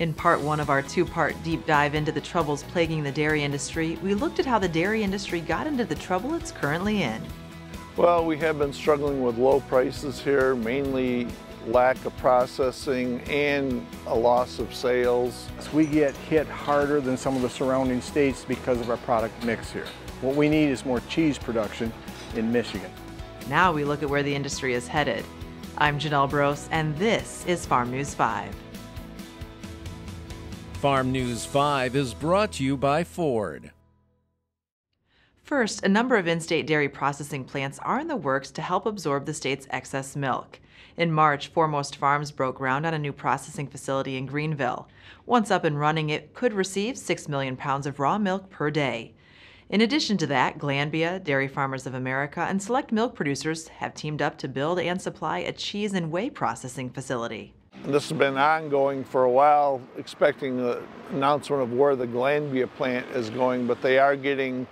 In part one of our two-part deep dive into the troubles plaguing the dairy industry, we looked at how the dairy industry got into the trouble it's currently in. Well, we have been struggling with low prices here, mainly lack of processing and a loss of sales. We get hit harder than some of the surrounding states because of our product mix here. What we need is more cheese production in Michigan. Now we look at where the industry is headed. I'm Janelle Brose, and this is Farm News 5. Farm News 5 is brought to you by Ford. First, a number of in-state dairy processing plants are in the works to help absorb the state's excess milk. In March, Foremost Farms broke ground on a new processing facility in Greenville. Once up and running, it could receive 6 million pounds of raw milk per day. In addition to that, Glanbia, Dairy Farmers of America, and select milk producers have teamed up to build and supply a cheese and whey processing facility. This has been ongoing for a while, expecting the announcement of where the Glanbia plant is going, but they are getting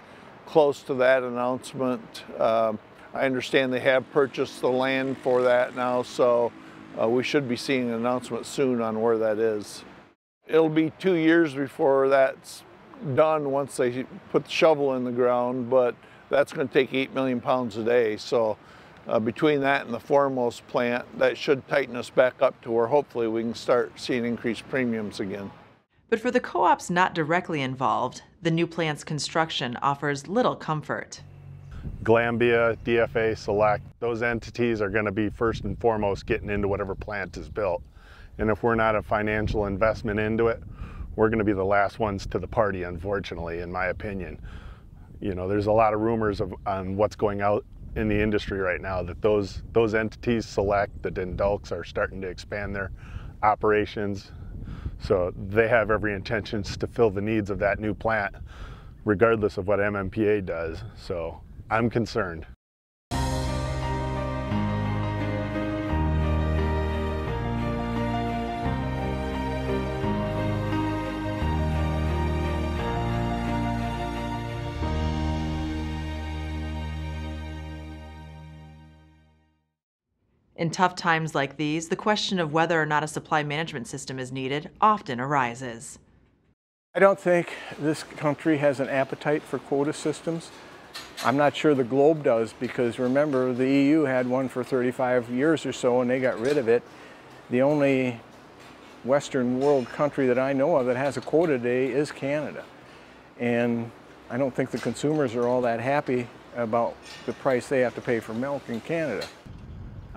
close to that announcement. I understand they have purchased the land for that now, so we should be seeing an announcement soon on where that is. It'll be 2 years before that's done once they put the shovel in the ground, but that's going to take 8 million pounds a day. So between that and the Foremost plant, that should tighten us back up to where hopefully we can start seeing increased premiums again. But for the co-ops not directly involved, the new plant's construction offers little comfort. Glanbia, DFA, Select, those entities are going to be first and foremost getting into whatever plant is built. And if we're not a financial investment into it, we're going to be the last ones to the party, unfortunately, in my opinion. You know, there's a lot of rumors on what's going out in the industry right now that those entities, Select, the Dundalks, are starting to expand their operations. So they have every intentions to fill the needs of that new plant, regardless of what MMPA does. So I'm concerned. In tough times like these, the question of whether or not a supply management system is needed often arises. I don't think this country has an appetite for quota systems. I'm not sure the globe does, because remember, the EU had one for 35 years or so and they got rid of it. The only Western world country that I know of that has a quota today is Canada. And I don't think the consumers are all that happy about the price they have to pay for milk in Canada.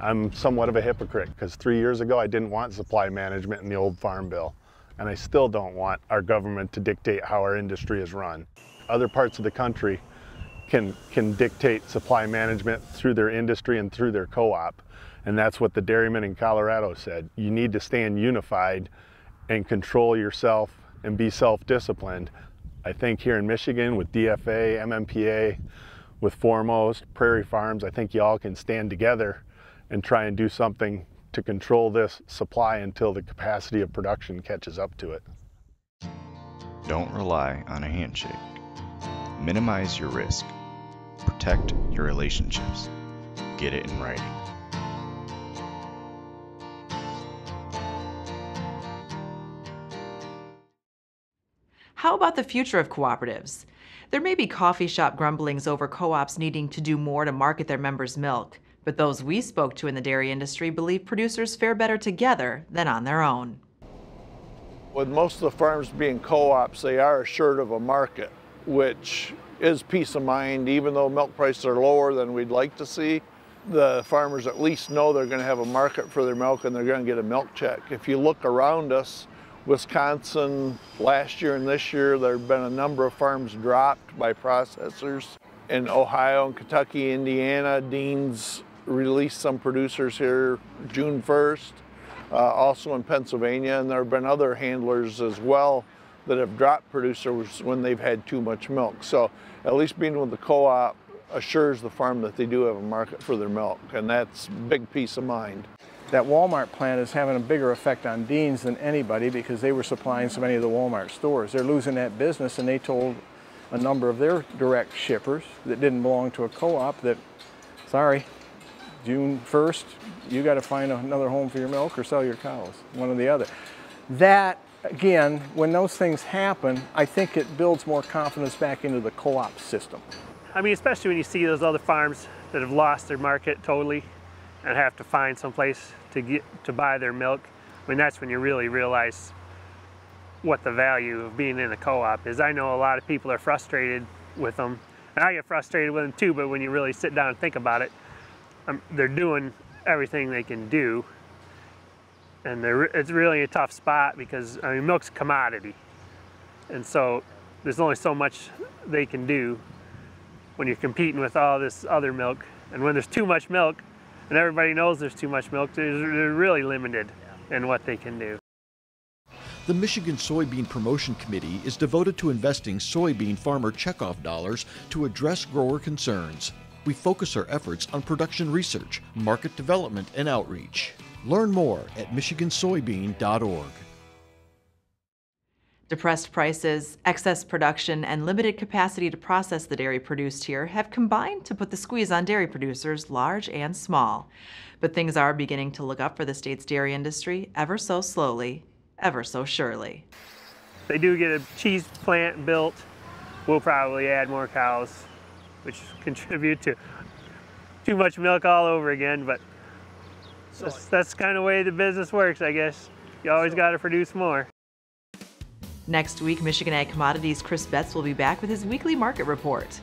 I'm somewhat of a hypocrite, because 3 years ago I didn't want supply management in the old Farm Bill, and I still don't want our government to dictate how our industry is run. Other parts of the country can dictate supply management through their industry and through their co-op, and that's what the dairymen in Colorado said. You need to stand unified and control yourself and be self-disciplined. I think here in Michigan with DFA, MMPA, with Foremost, Prairie Farms, I think y'all can stand together and try and do something to control this supply until the capacity of production catches up to it. Don't rely on a handshake. Minimize your risk. Protect your relationships. Get it in writing. How about the future of cooperatives? There may be coffee shop grumblings over co-ops needing to do more to market their members' milk, but those we spoke to in the dairy industry believe producers fare better together than on their own. With most of the farms being co-ops, they are assured of a market, which is peace of mind. Even though milk prices are lower than we'd like to see, the farmers at least know they're going to have a market for their milk and they're going to get a milk check. If you look around us, Wisconsin last year and this year, there have been a number of farms dropped by processors. In Ohio and Kentucky, Indiana, Dean's released some producers here June 1st, also in Pennsylvania, and there have been other handlers as well that have dropped producers when they've had too much milk. So at least being with the co-op assures the farm that they do have a market for their milk, and that's big peace of mind. That Walmart plant is having a bigger effect on Dean's than anybody because they were supplying so many of the Walmart stores. They're losing that business, and they told a number of their direct shippers that didn't belong to a co-op that, sorry, June 1st, you got to find another home for your milk or sell your cows, one or the other. That again, when those things happen, I think it builds more confidence back into the co-op system. I mean, especially when you see those other farms that have lost their market totally and have to find some place to buy their milk. I mean, that's when you really realize what the value of being in a co-op is. I know a lot of people are frustrated with them, and I get frustrated with them too, but when you really sit down and think about it, they're doing everything they can do, and it's really a tough spot because, I mean, milk's a commodity, and so there's only so much they can do when you're competing with all this other milk. And when there's too much milk, and everybody knows there's too much milk, they're really limited in what they can do. The Michigan Soybean Promotion Committee is devoted to investing soybean farmer checkoff dollars to address grower concerns. We focus our efforts on production research, market development, and outreach. Learn more at michigansoybean.org. Depressed prices, excess production, and limited capacity to process the dairy produced here have combined to put the squeeze on dairy producers, large and small. But things are beginning to look up for the state's dairy industry, ever so slowly, ever so surely. If they do get a cheese plant built, we'll probably add more cows, which contribute to too much milk all over again, but that's kind of the way the business works, I guess. You always got to produce more. Next week, Michigan Ag Commodities' Chris Betts will be back with his weekly market report.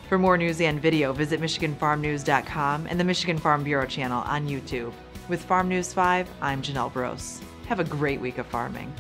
For more news and video, visit MichiganFarmNews.com and the Michigan Farm Bureau channel on YouTube. With Farm News 5, I'm Janelle Brose. Have a great week of farming.